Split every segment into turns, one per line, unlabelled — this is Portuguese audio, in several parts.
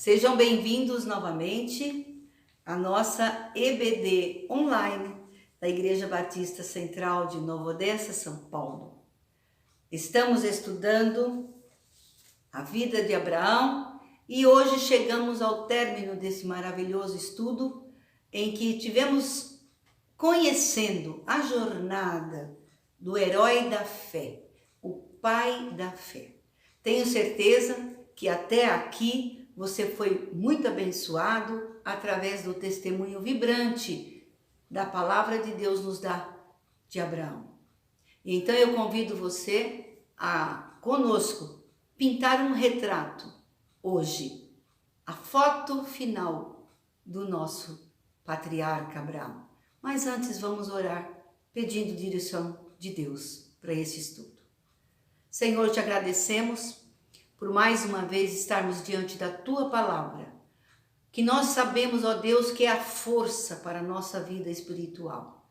Sejam bem-vindos novamente à nossa EBD online da Igreja Batista Central de Nova Odessa, São Paulo. Estamos estudando a vida de Abraão e hoje chegamos ao término desse maravilhoso estudo em que tivemos conhecendo a jornada do herói da fé, o pai da fé. Tenho certeza que até aqui você foi muito abençoado através do testemunho vibrante da palavra de Deus nos dá de Abraão. Então eu convido você a conosco pintar um retrato hoje, a foto final do nosso patriarca Abraão. Mas antes vamos orar pedindo direção de Deus para esse estudo. Senhor, te agradecemos por mais uma vez estarmos diante da Tua Palavra, que nós sabemos, ó Deus, que é a força para a nossa vida espiritual.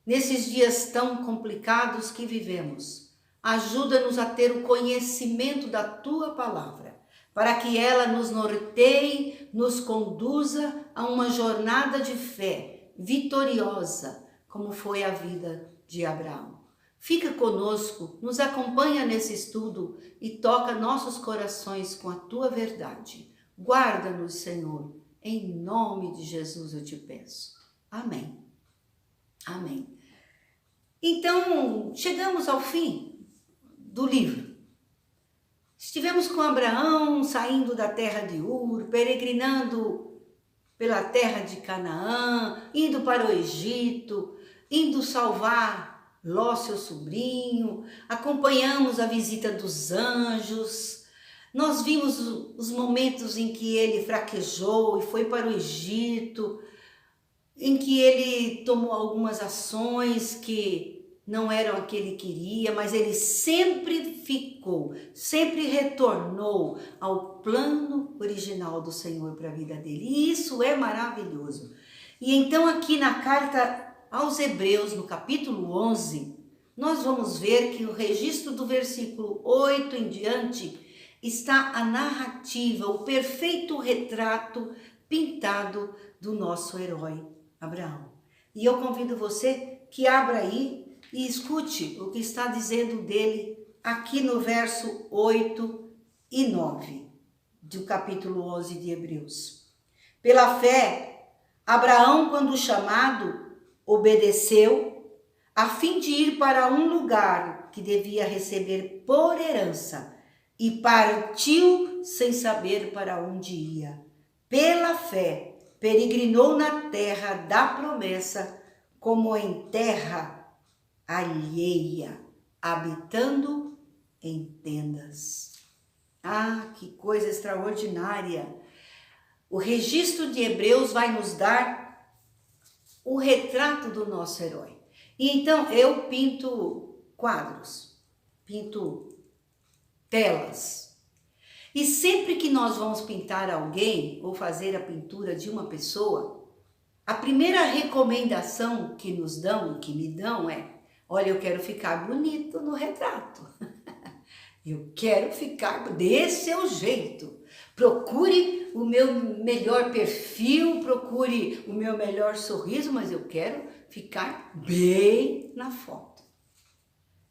Nesses dias tão complicados que vivemos, ajuda-nos a ter o conhecimento da Tua Palavra, para que ela nos norteie, nos conduza a uma jornada de fé vitoriosa, como foi a vida de Abraão. Fica conosco, nos acompanha nesse estudo e toca nossos corações com a Tua verdade. Guarda-nos, Senhor, em nome de Jesus eu te peço. Amém. Amém. Então, chegamos ao fim do livro. Estivemos com Abraão saindo da terra de Ur, peregrinando pela terra de Canaã, indo para o Egito, indo salvar Ló, seu sobrinho, acompanhamos a visita dos anjos, nós vimos os momentos em que ele fraquejou e foi para o Egito, em que ele tomou algumas ações que não eram o que ele queria, mas ele sempre ficou, sempre retornou ao plano original do Senhor para a vida dele. E isso é maravilhoso. E então aqui na carta aos Hebreus, no capítulo 11, nós vamos ver que o registro do versículo 8 em diante está a narrativa, o perfeito retrato pintado do nosso herói Abraão. E eu convido você que abra aí e escute o que está dizendo dele aqui no verso 8 e 9 do capítulo 11 de Hebreus. Pela fé, Abraão, quando chamado, obedeceu a fim de ir para um lugar que devia receber por herança e partiu sem saber para onde ia. Pela fé, peregrinou na terra da promessa como em terra alheia, habitando em tendas. Ah, que coisa extraordinária! O registro de Hebreus vai nos dar o retrato do nosso herói. E então eu pinto quadros, pinto telas. E sempre que nós vamos pintar alguém ou fazer a pintura de uma pessoa, a primeira recomendação que nos dão, que me dão é: olha, eu quero ficar bonito no retrato. Eu quero ficar desse seu jeito. Procure o meu melhor perfil, procure o meu melhor sorriso, mas eu quero ficar bem na foto.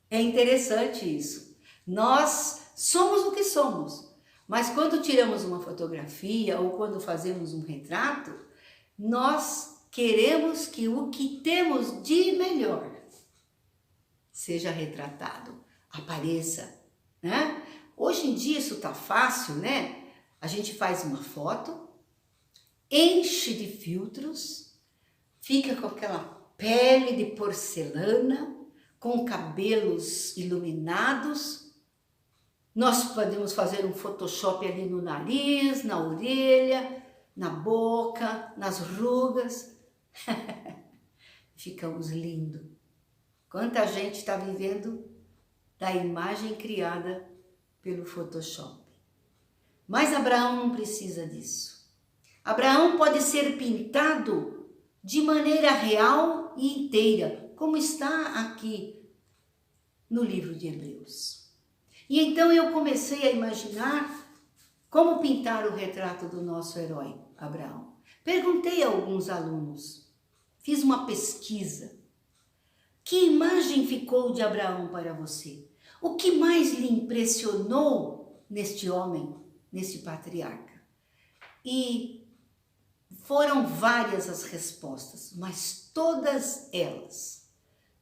É interessante isso. Nós somos o que somos, mas quando tiramos uma fotografia ou quando fazemos um retrato, nós queremos que o que temos de melhor seja retratado, apareça, né? Hoje em dia isso tá fácil, né? A gente faz uma foto, enche de filtros, fica com aquela pele de porcelana, com cabelos iluminados. Nós podemos fazer um Photoshop ali no nariz, na orelha, na boca, nas rugas. Ficamos lindos. Quanta gente está vivendo da imagem criada pelo Photoshop. Mas Abraão não precisa disso. Abraão pode ser pintado de maneira real e inteira, como está aqui no livro de Hebreus. E então eu comecei a imaginar Como pintar o retrato do nosso herói, Abraão? Perguntei a alguns alunos, fiz uma pesquisa. Que imagem ficou de Abraão para você? O que mais lhe impressionou neste homem, neste patriarca? E foram várias as respostas, mas todas elas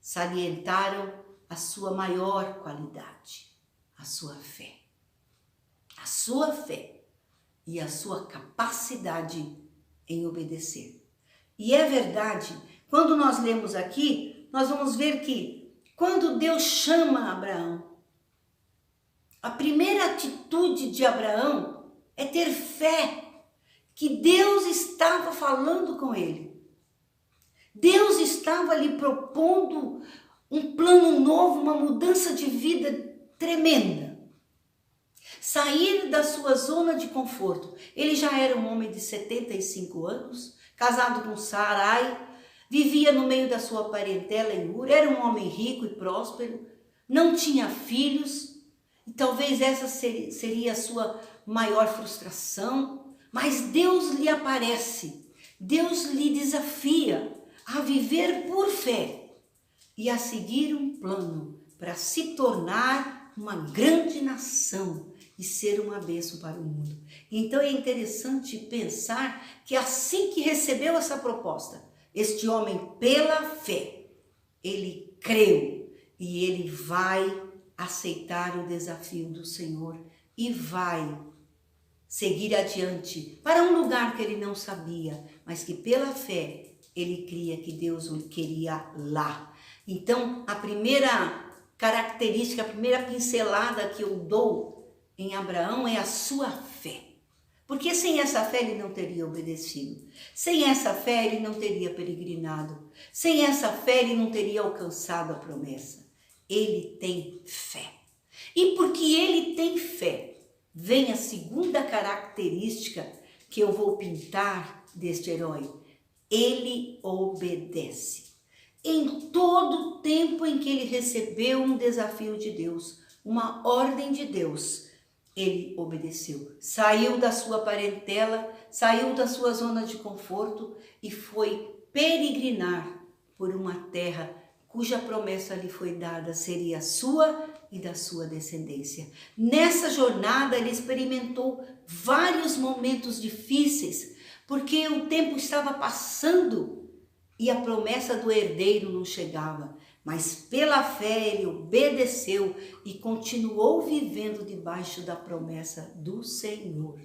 salientaram a sua maior qualidade, a sua fé. A sua fé e a sua capacidade em obedecer. E é verdade, quando nós lemos aqui, nós vamos ver que quando Deus chama Abraão, a primeira atitude de Abraão é ter fé que Deus estava falando com ele. Deus estava lhe propondo um plano novo, uma mudança de vida tremenda. Sair da sua zona de conforto. Ele já era um homem de 75 anos, casado com Sarai, vivia no meio da sua parentela em Ur, era um homem rico e próspero, não tinha filhos, e talvez essa seria a sua maior frustração, mas Deus lhe aparece, Deus lhe desafia a viver por fé e a seguir um plano para se tornar uma grande nação e ser uma bênção para o mundo. Então é interessante pensar que assim que recebeu essa proposta, este homem pela fé, ele creu e ele vai aceitar o desafio do Senhor e vai seguir adiante para um lugar que ele não sabia, mas que pela fé ele cria que Deus o queria lá. Então a primeira característica, a primeira pincelada que eu dou em Abraão é a sua fé. Porque sem essa fé ele não teria obedecido. Sem essa fé ele não teria peregrinado. Sem essa fé ele não teria alcançado a promessa. Ele tem fé. E porque ele tem fé, vem a segunda característica que eu vou pintar deste herói. Ele obedece. Em todo o tempo em que ele recebeu um desafio de Deus, uma ordem de Deus, ele obedeceu. Saiu da sua parentela, saiu da sua zona de conforto e foi peregrinar por uma terra cuja promessa lhe foi dada seria sua e da sua descendência. Nessa jornada ele experimentou vários momentos difíceis, porque o tempo estava passando e a promessa do herdeiro não chegava. Mas pela fé ele obedeceu e continuou vivendo debaixo da promessa do Senhor.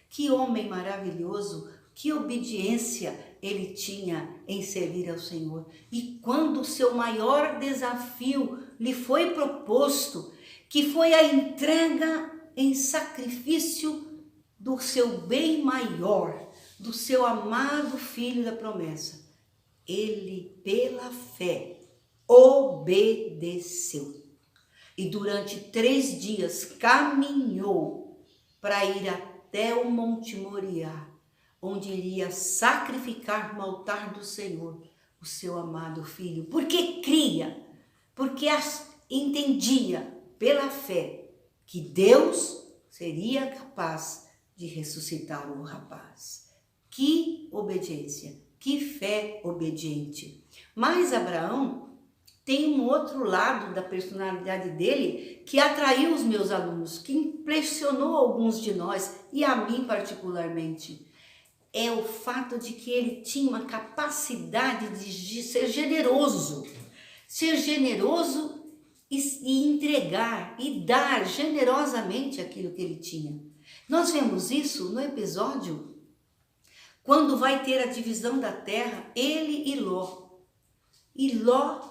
Que homem maravilhoso, que obediência ele tinha em servir ao Senhor. E quando o seu maior desafio lhe foi proposto, que foi a entrega em sacrifício do seu bem maior, do seu amado filho da promessa, ele pela fé obedeceu. E durante 3 dias caminhou para ir até o Monte Moriá, onde iria sacrificar no altar do Senhor o seu amado filho. Porque cria, porque entendia pela fé que Deus seria capaz de ressuscitar o rapaz. Que obediência, que fé obediente. Mas Abraão tem um outro lado da personalidade dele que atraiu os meus alunos, que impressionou alguns de nós e a mim particularmente. É o fato de que ele tinha uma capacidade de ser generoso e entregar e dar generosamente aquilo que ele tinha. Nós vemos isso no episódio quando vai ter a divisão da terra, ele e Ló. E Ló,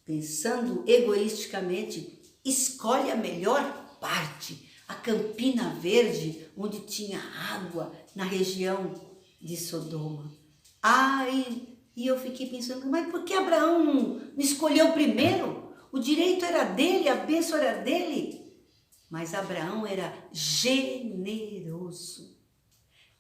pensando egoisticamente, escolhe a melhor parte, a Campina Verde, onde tinha água na região de Sodoma. E eu fiquei pensando, mas por que Abraão não escolheu primeiro? O direito era dele, a bênção era dele. Mas Abraão era generoso.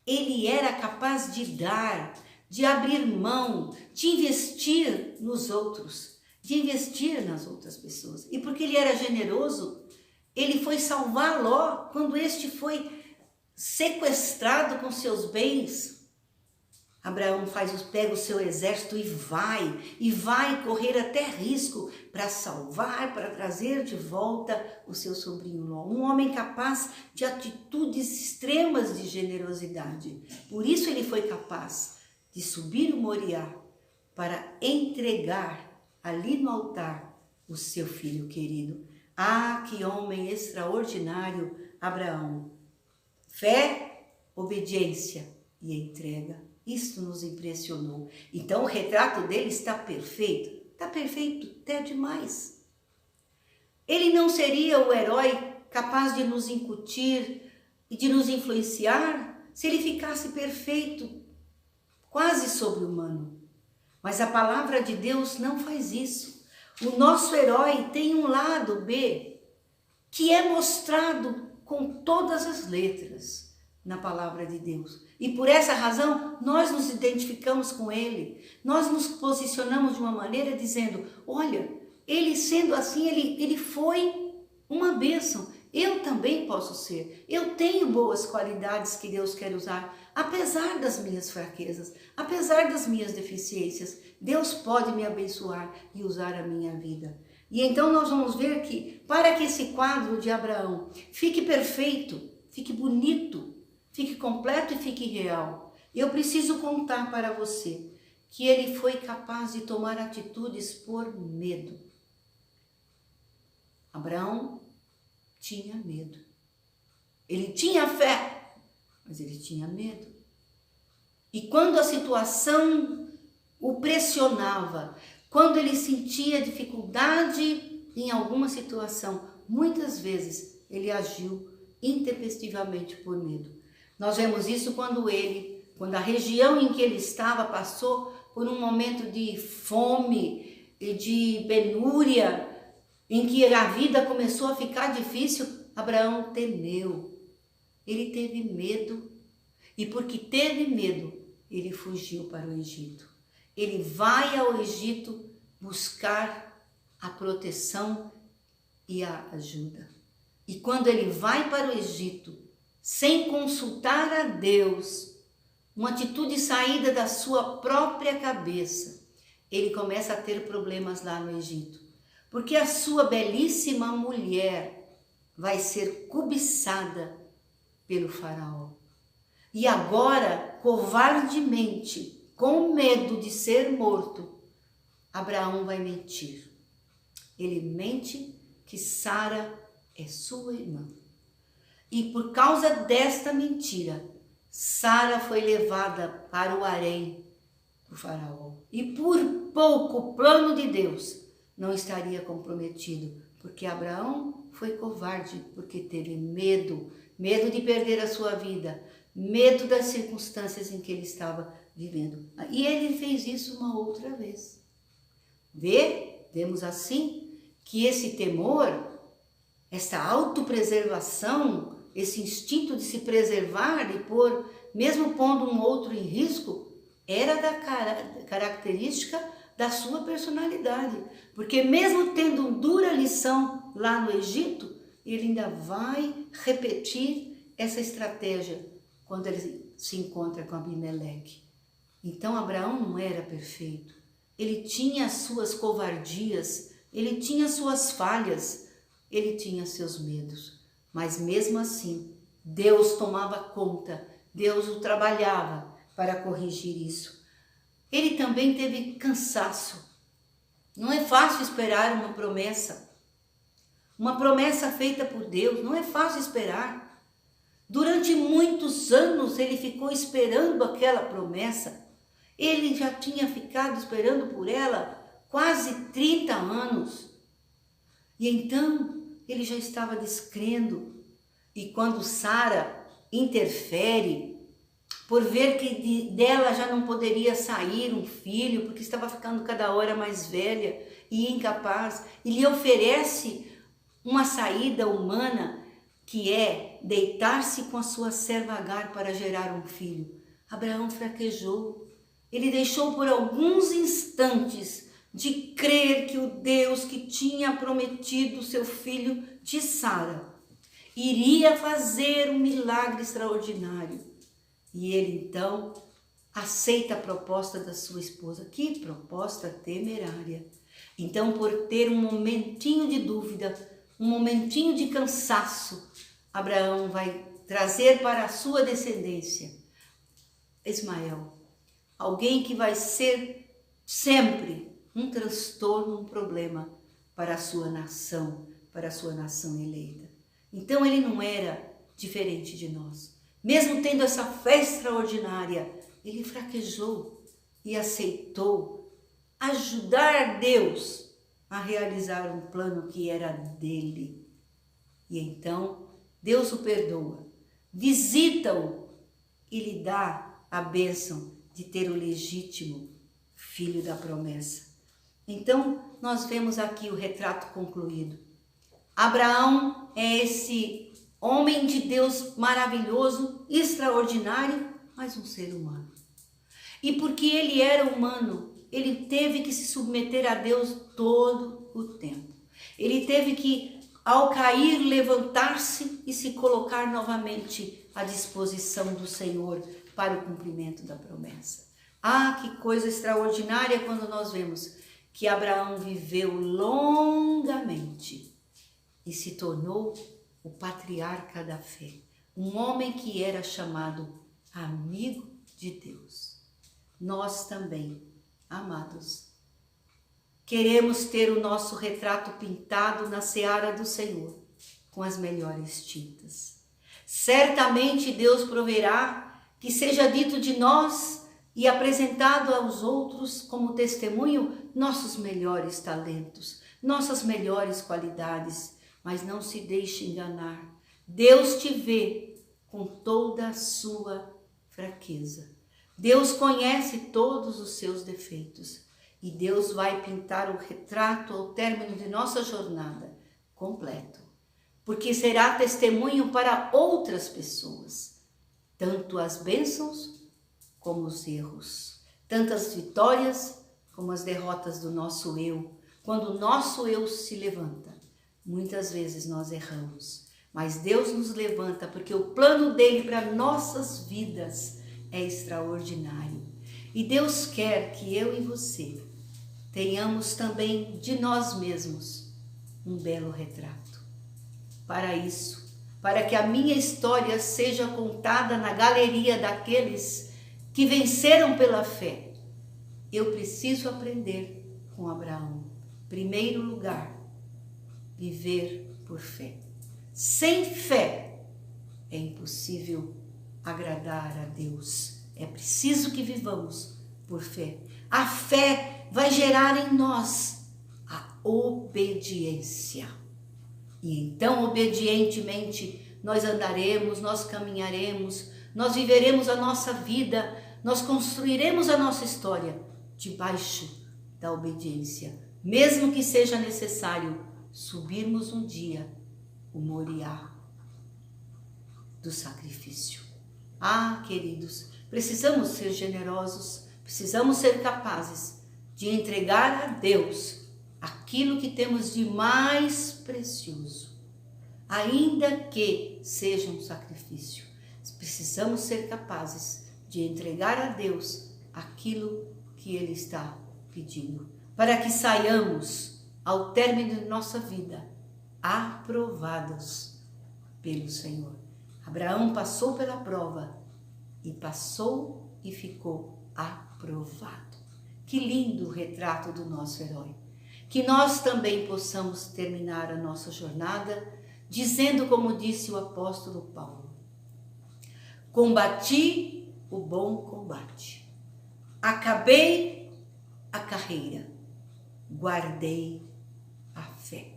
Ele era capaz de dar, de abrir mão, de investir nos outros, de investir nas outras pessoas. E porque ele era generoso, ele foi salvar Ló quando este foi sequestrado com seus bens. Abraão pega o seu exército e vai correr até risco para salvar, para trazer de volta o seu sobrinho Ló. Um homem capaz de atitudes extremas de generosidade. Por isso ele foi capaz de subir o Moriá para entregar ali no altar o seu filho querido. Ah, que homem extraordinário, Abraão! Fé, obediência e entrega. Isso nos impressionou. Então o retrato dele está perfeito. Está perfeito até demais. Ele não seria o herói capaz de nos incutir e de nos influenciar se ele ficasse perfeito, quase sobre-humano. Mas a palavra de Deus não faz isso. O nosso herói tem um lado B, que é mostrado com todas as letras na palavra de Deus. E por essa razão, nós nos identificamos com ele. Nós nos posicionamos de uma maneira dizendo, olha, ele sendo assim, ele foi uma bênção. Eu também posso ser. Eu tenho boas qualidades que Deus quer usar, apesar das minhas fraquezas, apesar das minhas deficiências. Deus pode me abençoar e usar a minha vida. E então nós vamos ver que, para que esse quadro de Abraão fique perfeito, fique bonito, fique completo e fique real, eu preciso contar para você que ele foi capaz de tomar atitudes por medo. Abraão tinha medo. Ele tinha fé, mas ele tinha medo. E quando a situação o pressionava, quando ele sentia dificuldade em alguma situação, muitas vezes ele agiu intempestivamente por medo. Nós vemos isso quando a região em que ele estava passou por um momento de fome e de penúria, em que a vida começou a ficar difícil. Abraão temeu, ele teve medo, e porque teve medo, ele fugiu para o Egito. Ele vai ao Egito buscar a proteção e a ajuda. E quando ele vai para o Egito, sem consultar a Deus, uma atitude saída da sua própria cabeça, ele começa a ter problemas lá no Egito. Porque a sua belíssima mulher vai ser cobiçada pelo faraó. E agora, covardemente, com medo de ser morto, Abraão vai mentir. Ele mente que Sara é sua irmã. E por causa desta mentira, Sara foi levada para o harém do faraó. E por pouco o plano de Deus não estaria comprometido, porque Abraão foi covarde, porque teve medo de perder a sua vida, medo das circunstâncias em que ele estava vivendo. E ele fez isso uma outra vez. Vemos assim que esse temor, essa autopreservação, esse instinto de se preservar e pôr, mesmo pondo um outro em risco, era da característica da sua personalidade. Porque mesmo tendo dura lição lá no Egito, ele ainda vai repetir essa estratégia quando ele se encontra com Abimeleque. Então Abraão não era perfeito. Ele tinha as suas covardias, ele tinha suas falhas, ele tinha seus medos. Mas mesmo assim, Deus tomava conta, Deus o trabalhava para corrigir isso. Ele também teve cansaço. Não é fácil esperar uma promessa feita por Deus, não é fácil esperar. Durante muitos anos ele ficou esperando aquela promessa. Ele já tinha ficado esperando por ela quase 30 anos. E então ele já estava descrendo. E quando Sara interfere, por ver que dela já não poderia sair um filho, porque estava ficando cada hora mais velha e incapaz, e lhe oferece uma saída humana, que é deitar-se com a sua serva Agar para gerar um filho. Abraão fraquejou. Ele deixou por alguns instantes de crer que o Deus que tinha prometido seu filho de Sara iria fazer um milagre extraordinário. E ele então aceita a proposta da sua esposa. Que proposta temerária! Então, por ter um momentinho de dúvida, um momentinho de cansaço, Abraão vai trazer para a sua descendência Ismael, alguém que vai ser sempre um transtorno, um problema para a sua nação eleita. Então ele não era diferente de nós. Mesmo tendo essa fé extraordinária, ele fraquejou e aceitou ajudar Deus a realizar um plano que era dele. E então Deus o perdoa, visita-o e lhe dá a bênção de ter o legítimo filho da promessa. Então nós vemos aqui o retrato concluído. Abraão é esse homem de Deus maravilhoso, extraordinário, mas um ser humano. E porque ele era humano, ele teve que se submeter a Deus todo o tempo. Ele teve que, ao cair, levantar-se e se colocar novamente à disposição do Senhor para o cumprimento da promessa. Ah, que coisa extraordinária quando nós vemos que Abraão viveu longamente e se tornou o patriarca da fé, um homem que era chamado amigo de Deus. Nós também, amados, queremos ter o nosso retrato pintado na seara do Senhor com as melhores tintas. Certamente Deus proverá que seja dito de nós e apresentado aos outros como testemunho nossos melhores talentos, nossas melhores qualidades. Mas não se deixe enganar. Deus te vê com toda a sua fraqueza. Deus conhece todos os seus defeitos. E Deus vai pintar o retrato ao término de nossa jornada completo. Porque será testemunho para outras pessoas. Tanto as bênçãos como os erros. Tanto as vitórias como as derrotas do nosso eu. Quando o nosso eu se levanta. Muitas vezes nós erramos, mas Deus nos levanta porque o plano dele para nossas vidas é extraordinário. E Deus quer que eu e você tenhamos também de nós mesmos um belo retrato. Para isso, para que a minha história seja contada na galeria daqueles que venceram pela fé, eu preciso aprender com Abraão. Em primeiro lugar, viver por fé. Sem fé é impossível agradar a Deus. É preciso que vivamos por fé. A fé vai gerar em nós a obediência. E então, obedientemente, nós andaremos, nós caminharemos, nós viveremos a nossa vida, nós construiremos a nossa história debaixo da obediência. Mesmo que seja necessário subirmos um dia o Moriá do sacrifício. Ah, queridos, precisamos ser generosos, precisamos ser capazes de entregar a Deus aquilo que temos de mais precioso, ainda que seja um sacrifício. Precisamos ser capazes de entregar a Deus aquilo que Ele está pedindo, para que saiamos ao término de nossa vida, aprovados pelo Senhor. Abraão passou pela prova e passou e ficou aprovado. Que lindo retrato do nosso herói. Que nós também possamos terminar a nossa jornada dizendo como disse o apóstolo Paulo: combati o bom combate, acabei a carreira, guardei a fé.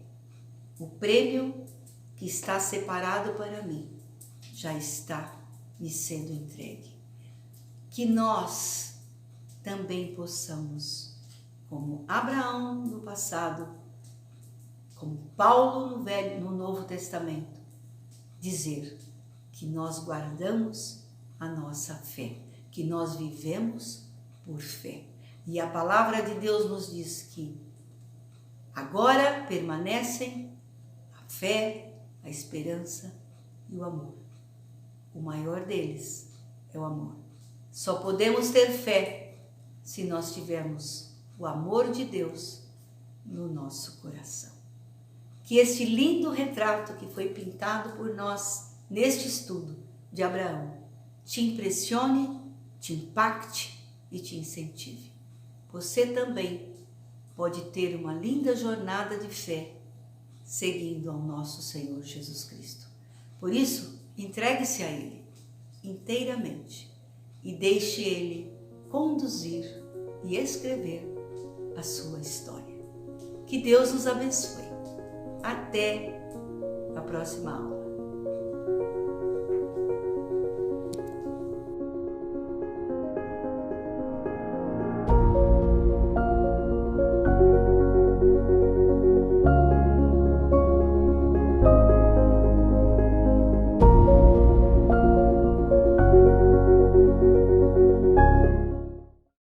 O prêmio que está separado para mim já está me sendo entregue. Que nós também possamos, como Abraão no passado, como Paulo no Novo Testamento, dizer que nós guardamos a nossa fé, que nós vivemos por fé. E a palavra de Deus nos diz que agora permanecem a fé, a esperança e o amor. O maior deles é o amor. Só podemos ter fé se nós tivermos o amor de Deus no nosso coração. Que este lindo retrato que foi pintado por nós neste estudo de Abraão te impressione, te impacte e te incentive. Você também pode ter uma linda jornada de fé seguindo ao nosso Senhor Jesus Cristo. Por isso, entregue-se a Ele inteiramente e deixe Ele conduzir e escrever a sua história. Que Deus nos abençoe. Até a próxima aula.